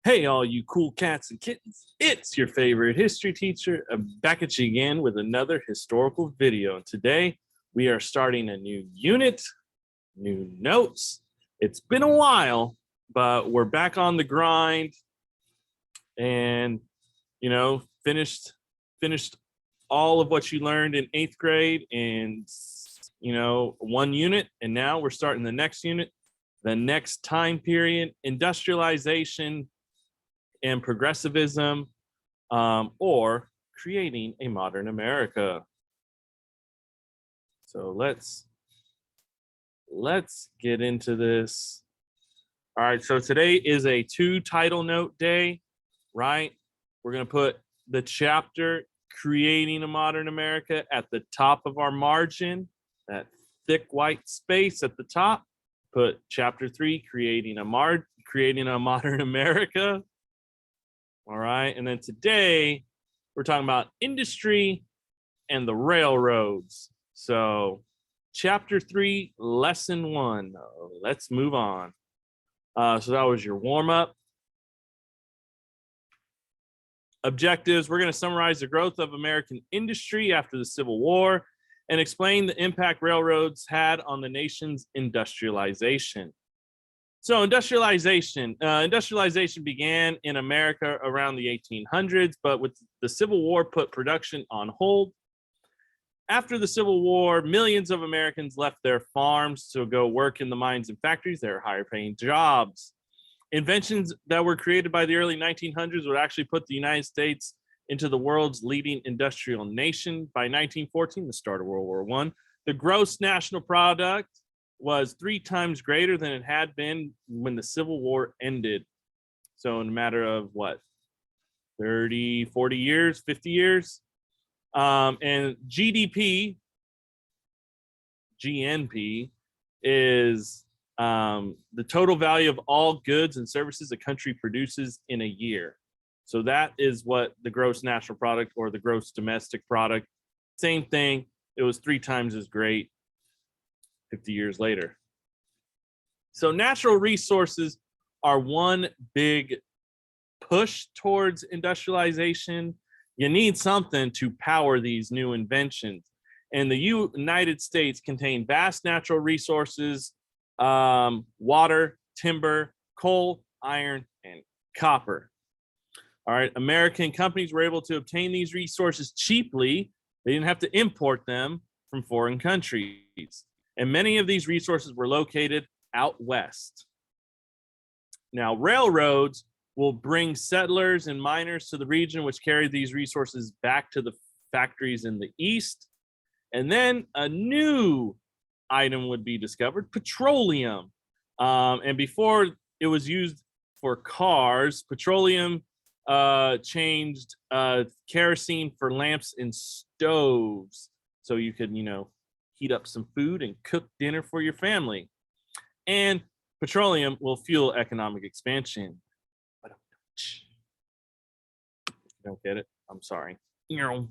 Hey, all you cool cats and kittens. It's your favorite history teacher back at you again with another historical video. And today we are starting a new unit, new notes. It's been a while, but we're back on the grind and, finished all of what you learned in 8th grade and, one unit. And now we're starting the next unit, the next time period, industrialization and progressivism, or creating a modern America. So let's get into this. All right, so today is a 2 title note day, right? We're gonna put the chapter Creating a Modern America at the top of our margin, that thick white space at the top. Put chapter 3, Creating a Modern America. All right, and then today we're talking about industry and the railroads. So chapter 3, lesson 1. Let's move on. So that was your warm-up. Objectives: we're going to summarize the growth of American industry after the Civil War and explain the impact railroads had on the nation's industrialization. So industrialization began in America around the 1800s, but with the Civil War put production on hold. After the Civil War, millions of Americans left their farms to go work in the mines and factories. They were higher paying jobs. Inventions that were created by the early 1900s would actually put the United States into the world's leading industrial nation. By 1914, the start of World War I, the gross national product was 3 times greater than it had been when the Civil War ended. So in a matter of 30, 40 years, 50 years. And GNP is the total value of all goods and services a country produces in a year. So that is what the gross national product or the gross domestic product, same thing. It was 3 times as great 50 years later. So natural resources are one big push towards industrialization. You need something to power these new inventions. And the United States contained vast natural resources, water, timber, coal, iron, and copper. All right, American companies were able to obtain these resources cheaply. They didn't have to import them from foreign countries. And many of these resources were located out west. Now, railroads will bring settlers and miners to the region, which carry these resources back to the factories in the east. And then a new item would be discovered, petroleum. And before it was used for cars, petroleum changed kerosene for lamps and stoves. So you could, heat up some food and cook dinner for your family. And petroleum will fuel economic expansion. Don't get it? I'm sorry. All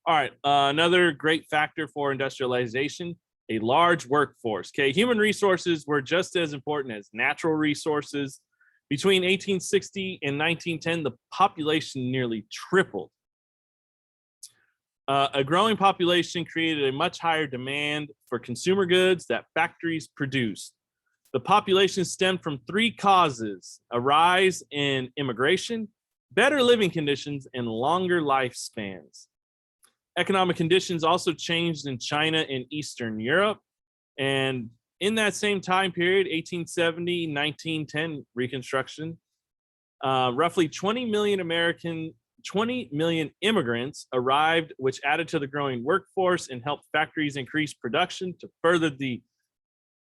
right, another great factor for industrialization, a large workforce. Okay, human resources were just as important as natural resources. Between 1860 and 1910, the population nearly tripled. A growing population created a much higher demand for consumer goods that factories produced. The population stemmed from 3 causes: a rise in immigration, better living conditions, and longer lifespans. Economic conditions also changed in China and Eastern Europe. And in that same time period, 1870, 1910, Reconstruction, roughly 20 million immigrants arrived, which added to the growing workforce and helped factories increase production to further the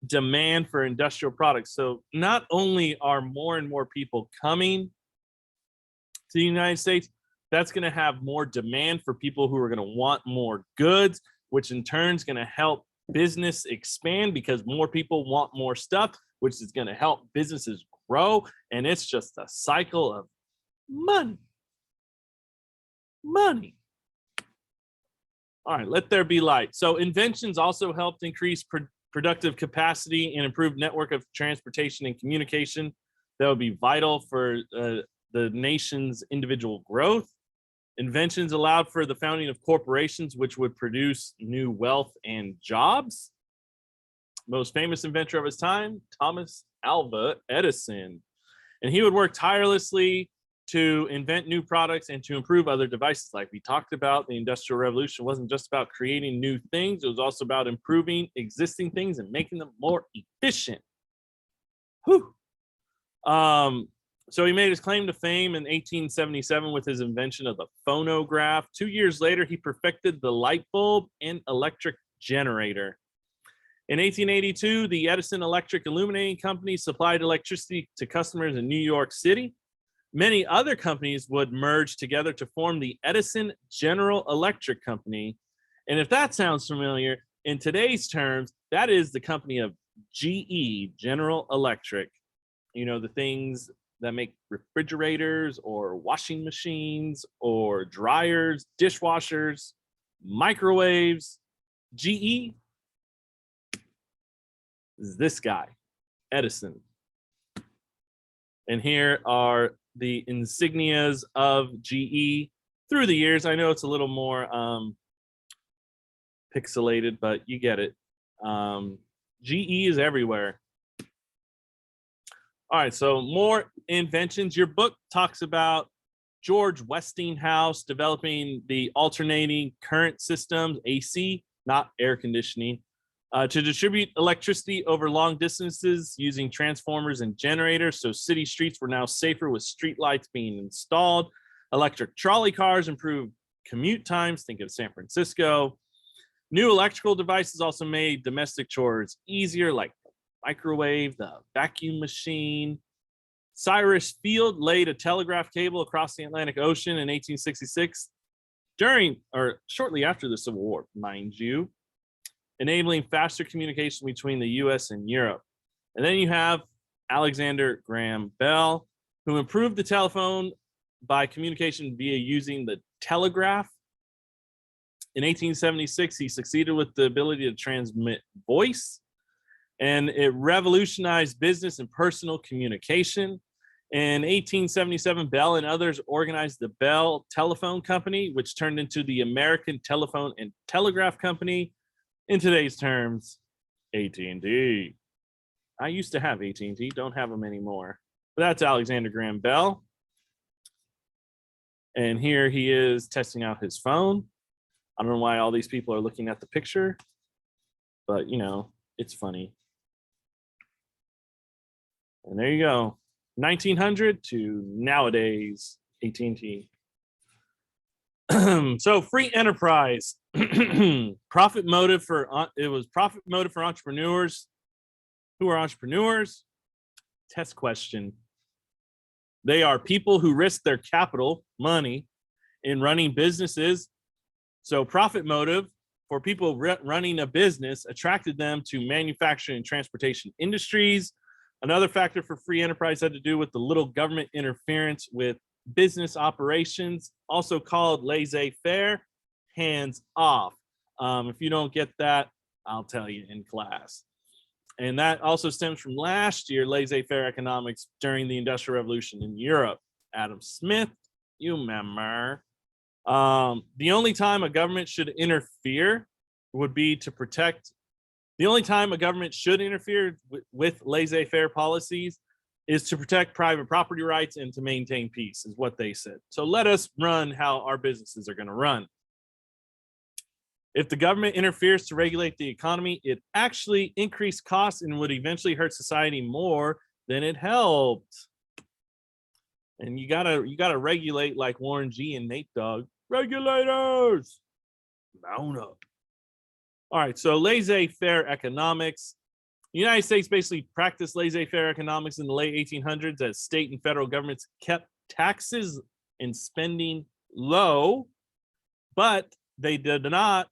demand for industrial products. So not only are more and more people coming to the United States, that's going to have more demand for people who are going to want more goods, which in turn is going to help business expand because more people want more stuff, which is going to help businesses grow. And it's just a cycle of money. All right, let there be light. So inventions also helped increase productive capacity and improved network of transportation and communication. that would be vital for the nation's individual growth. Inventions allowed for the founding of corporations, which would produce new wealth and jobs. Most famous inventor of his time, Thomas Alva Edison. And he would work tirelessly to invent new products and to improve other devices. Like we talked about, the Industrial Revolution wasn't just about creating new things, it was also about improving existing things and making them more efficient. Whew. So he made his claim to fame in 1877 with his invention of the phonograph. 2 years later, he perfected the light bulb and electric generator. In 1882, the Edison Electric Illuminating Company supplied electricity to customers in New York City. Many other companies would merge together to form the Edison General Electric Company. And if that sounds familiar, in today's terms, that is the company of GE, General Electric. You know, the things that make refrigerators or washing machines or dryers, dishwashers, microwaves. GE is this guy, Edison. And here are the insignias of GE through the years. I know it's a little more pixelated, but you get it. GE is everywhere. All right, so more inventions. Your book talks about George Westinghouse developing the alternating current systems, AC, not air conditioning, to distribute electricity over long distances using transformers and generators. So city streets were now safer with street lights being installed. Electric trolley cars improved commute times. Think of San Francisco. New electrical devices also made domestic chores easier, like the microwave, the vacuum machine. Cyrus Field laid a telegraph cable across the Atlantic Ocean in 1866, during or shortly after the Civil War, mind you, enabling faster communication between the US and Europe. And then you have Alexander Graham Bell, who improved the telephone by communication via using the telegraph. In 1876, he succeeded with the ability to transmit voice, and it revolutionized business and personal communication. In 1877, Bell and others organized the Bell Telephone Company, which turned into the American Telephone and Telegraph Company. In today's terms, AT&T. I used to have AT&T, don't have them anymore. But that's Alexander Graham Bell. And here he is testing out his phone. I don't know why all these people are looking at the picture, but you know, it's funny. And there you go, 1900 to nowadays AT&T. So free enterprise, profit motive for entrepreneurs. Who are entrepreneurs? Test question. They are people who risk their capital, money, in running businesses. So profit motive for people running a business attracted them to manufacturing and transportation industries. Another factor for free enterprise had to do with the little government interference with business operations, also called laissez-faire, hands off. If you don't get that, I'll tell you in class. And that also stems from last year, laissez-faire economics during the Industrial Revolution in Europe. Adam Smith, you remember. The only time a government should interfere would be to protect. The only time a government should interfere with laissez-faire policies is to protect private property rights and to maintain peace, is what they said. So let us run how our businesses are going to run. If the government interferes to regulate the economy, it actually increased costs and would eventually hurt society more than it helped. And you gotta regulate like Warren G and Nate Dogg. Regulators, mount up. All right, so laissez-faire economics. The United States basically practiced laissez-faire economics in the late 1800s as state and federal governments kept taxes and spending low, but they did not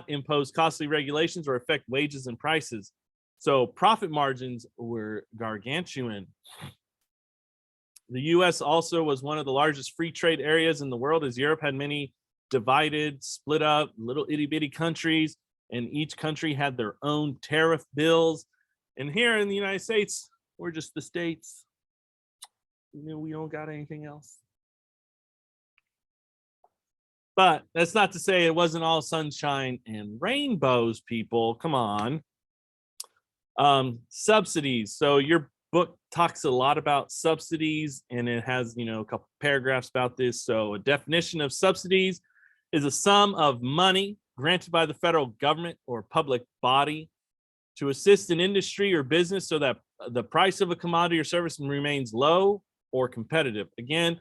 impose costly regulations or affect wages and prices. So profit margins were gargantuan. The US also was one of the largest free trade areas in the world, as Europe had many divided, split up, little itty bitty countries, and each country had their own tariff bills. And here in the United States, we're just the states. We don't got anything else. But that's not to say it wasn't all sunshine and rainbows, people. Come on. Subsidies. So your book talks a lot about subsidies, and it has, a couple paragraphs about this. So a definition of subsidies is a sum of money granted by the federal government or public body to assist an industry or business so that the price of a commodity or service remains low or competitive. Again,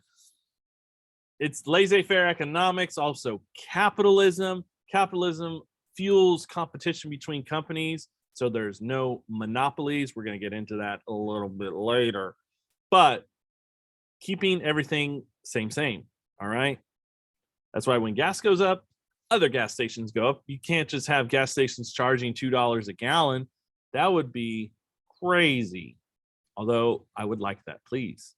it's laissez-faire economics, also capitalism. Capitalism fuels competition between companies, so there's no monopolies. We're going to get into that a little bit later. But keeping everything same, all right? That's why when gas goes up, other gas stations go up. You can't just have gas stations charging $2 a gallon. That would be crazy. Although I would like that, please.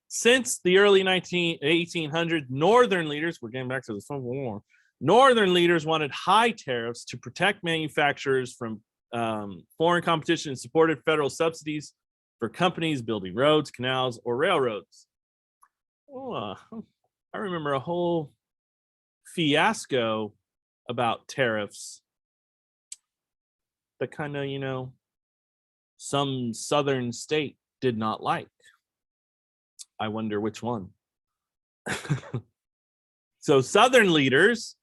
Since the early 1800s, Northern leaders, we're getting back to the Civil War, Northern leaders wanted high tariffs to protect manufacturers from foreign competition and supported federal subsidies for companies building roads, canals, or railroads. Oh, I remember a whole fiasco about tariffs that kind of, some southern state did not like. I wonder which one. So southern leaders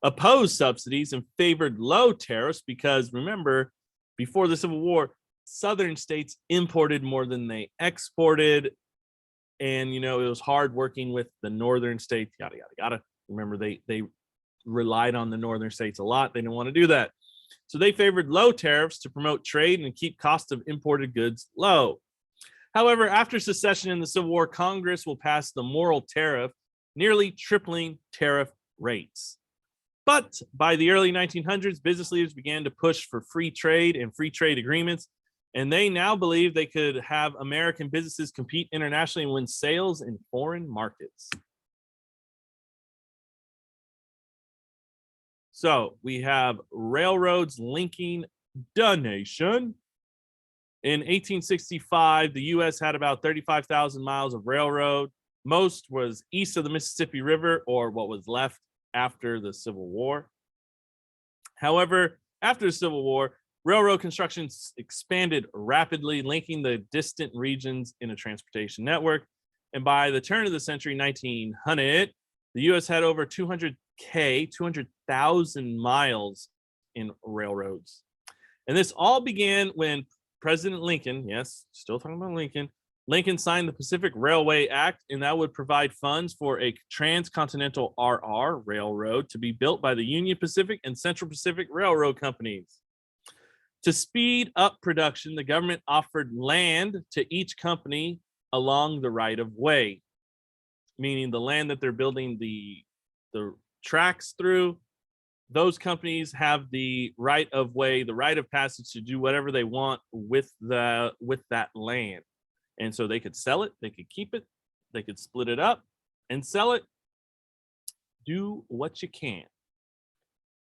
opposed subsidies and favored low tariffs because, remember, before the Civil War, southern states imported more than they exported. And, it was hard working with the northern states, yada, yada, yada. Remember, they relied on the northern states a lot. They didn't want to do that. So they favored low tariffs to promote trade and keep cost of imported goods low. However, after secession in the Civil War, Congress will pass the moral tariff, nearly tripling tariff rates. But by the early 1900s, business leaders began to push for free trade and free trade agreements, and they now believe they could have American businesses compete internationally and win sales in foreign markets. So we have railroads linking the nation. In 1865, the U.S. had about 35,000 miles of railroad. Most was east of the Mississippi River, or what was left after the Civil War. However, after the Civil War, railroad construction expanded rapidly, linking the distant regions in a transportation network. And by the turn of the century, 1900, the U.S. had over 200,000 miles in railroads. And this all began when President Lincoln, yes, still talking about Lincoln signed the Pacific Railway Act, and that would provide funds for a transcontinental RR railroad to be built by the Union Pacific and Central Pacific Railroad companies. To speed up production, the government offered land to each company along the right of way, meaning the land that they're building the tracks through. Those companies have the right of way, the right of passage to do whatever they want with that land. And so they could sell it, they could keep it, they could split it up and sell it. Do what you can.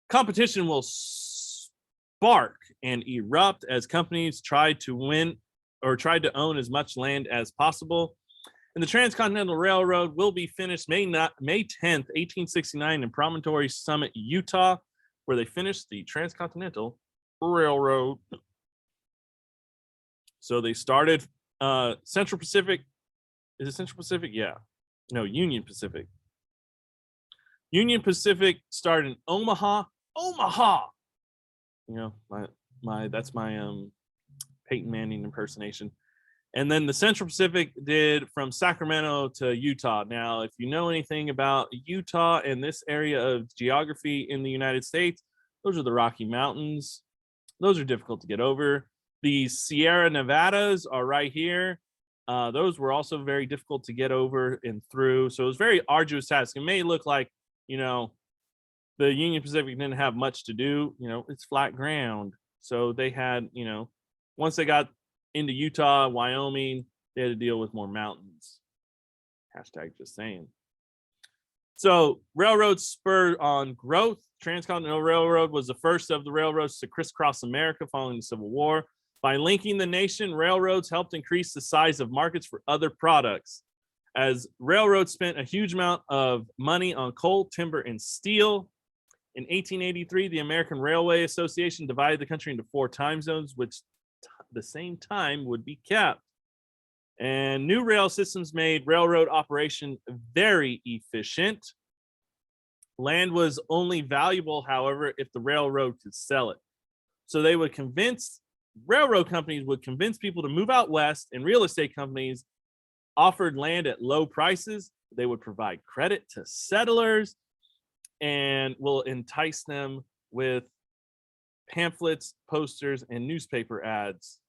Competition will spark and erupt as companies tried to own as much land as possible. And the Transcontinental Railroad will be finished May 10th, 1869 in Promontory Summit, Utah, where they finished the Transcontinental Railroad. So they started Central Pacific. Is it Central Pacific? Yeah. No, Union Pacific. Union Pacific started in Omaha. That's my Peyton Manning impersonation. And then the Central Pacific did from Sacramento to Utah. Now, if you know anything about Utah and this area of geography in the United States, those are the Rocky Mountains. Those are difficult to get over. The Sierra Nevadas are right here. Those were also very difficult to get over and through. So it was a very arduous task. It may look like, the Union Pacific didn't have much to do. It's flat ground. So they had, once they got into Utah, Wyoming, they had to deal with more mountains. Hashtag just saying. So railroads spurred on growth. Transcontinental Railroad was the first of the railroads to crisscross America following the Civil War. By linking the nation, railroads helped increase the size of markets for other products. As railroads spent a huge amount of money on coal, timber, and steel. In 1883, the American Railway Association divided the country into 4 time zones, which the same time would be kept. And new rail systems made railroad operation very efficient. Land was only valuable, however, if the railroad could sell it. So railroad companies would convince people to move out west, and real estate companies offered land at low prices. They would provide credit to settlers and will entice them with pamphlets, posters, and newspaper ads.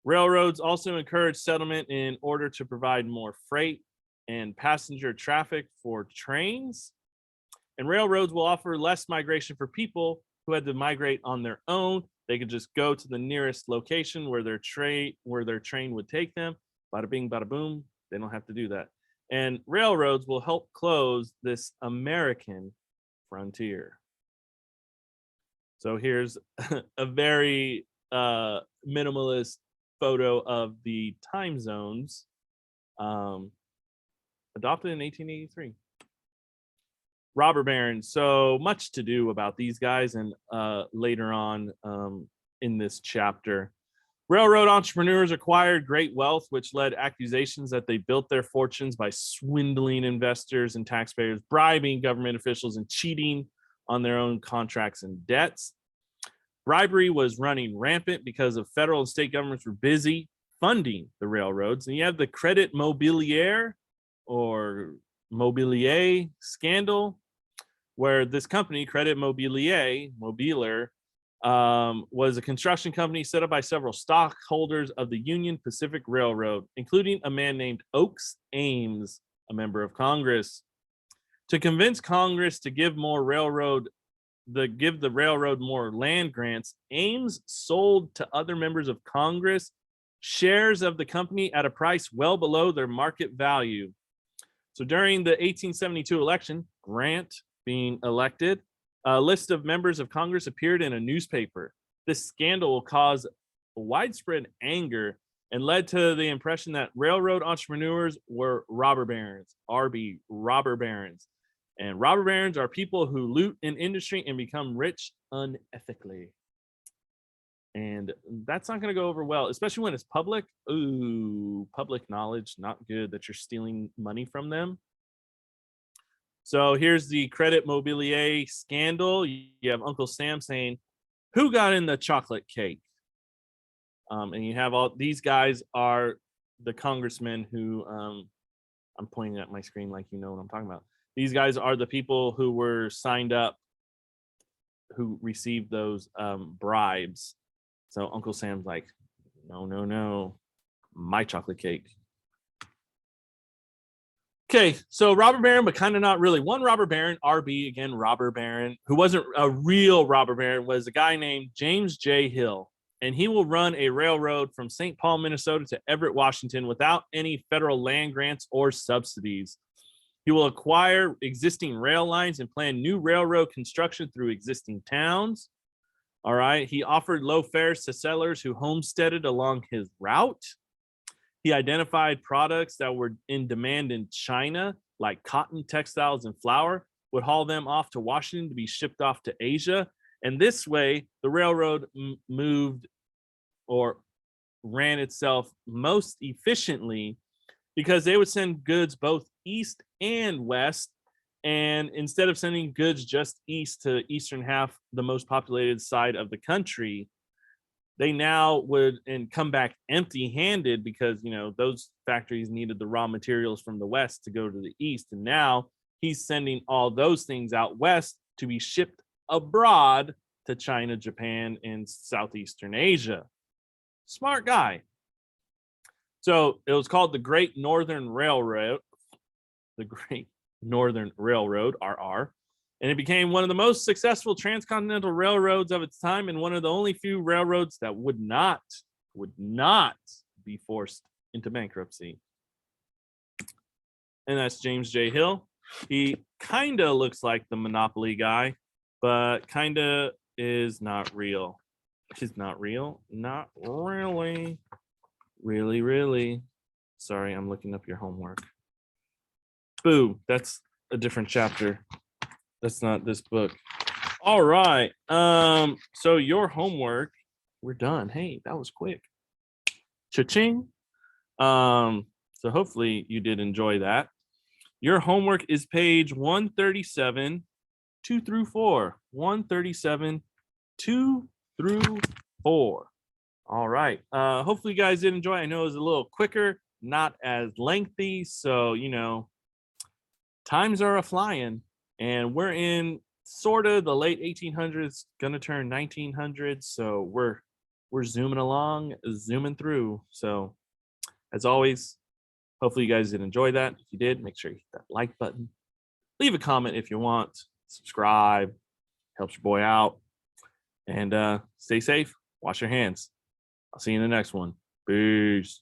Railroads also encouraged settlement in order to provide more freight and passenger traffic for trains. And railroads will offer less migration for people who had to migrate on their own. They could just go to the nearest location where their train would take them. Bada bing, bada boom. They don't have to do that. And railroads will help close this American frontier. So here's a very minimalist photo of the time zones adopted in 1883. Robber barons. So much to do about these guys, and later on in this chapter. Railroad entrepreneurs acquired great wealth, which led accusations that they built their fortunes by swindling investors and taxpayers, bribing government officials, and cheating on their own contracts and debts. Bribery was running rampant because of federal and state governments were busy funding the railroads. And you have the Credit Mobilier or Mobilier scandal, where this company, Credit Mobilier, was a construction company set up by several stockholders of the Union Pacific Railroad, including a man named Oakes Ames, a member of Congress. To convince Congress to give the railroad more land grants, Ames sold to other members of Congress shares of the company at a price well below their market value. So during the 1872 election, Grant being elected, a list of members of Congress appeared in a newspaper. This scandal caused widespread anger and led to the impression that railroad entrepreneurs were robber barons, RB, robber barons. And robber barons are people who loot an industry and become rich unethically. And that's not going to go over well, especially when it's public. Ooh, public knowledge, not good that you're stealing money from them. So here's the Credit Mobilier scandal. You have Uncle Sam saying, "Who got in the chocolate cake?" And you have all these guys are the congressmen who I'm pointing at my screen like you know what I'm talking about. These guys are the people who were signed up, who received those bribes. So Uncle Sam's like, no, my chocolate cake. Okay, so robber baron, but kind of not really. One robber baron, RB, again, robber baron, who wasn't a real robber baron, was a guy named James J. Hill. And he will run a railroad from St. Paul, Minnesota to Everett, Washington without any federal land grants or subsidies. He will acquire existing rail lines and plan new railroad construction through existing towns. All right. He offered low fares to settlers who homesteaded along his route. He identified products that were in demand in China, like cotton, textiles, and flour, would haul them off to Washington to be shipped off to Asia. And this way, the railroad moved or ran itself most efficiently because they would send goods both east and west. And instead of sending goods just east to eastern half, the most populated side of the country, they now would come back empty-handed because, you know, those factories needed the raw materials from the west to go to the east. And now he's sending all those things out west to be shipped abroad to China, Japan, and Southeastern Asia. Smart guy. So it was called the Great Northern Railroad, RR. And it became one of the most successful transcontinental railroads of its time and one of the only few railroads that would not be forced into bankruptcy. And that's James J. Hill. He kind of looks like the Monopoly guy, but kind of is not real. is not real. Not really. Really, really. Sorry, I'm looking up your homework. Boo, that's a different chapter. That's not this book. All right. So your homework, we're done. Hey, that was quick. Cha-ching. So hopefully you did enjoy that. Your homework is page 137, 2 through 4. 137, 2 through 4. All right. Hopefully you guys did enjoy. I know it was a little quicker, not as lengthy. So, you know, times are a flying, and we're in sort of the late 1800s, gonna turn 1900s. So we're zooming along, zooming through. So as always, hopefully you guys did enjoy that. If you did, make sure you hit that like button. Leave a comment if you want. Subscribe. Helps your boy out. And stay safe. Wash your hands. I'll see you in the next one. Peace.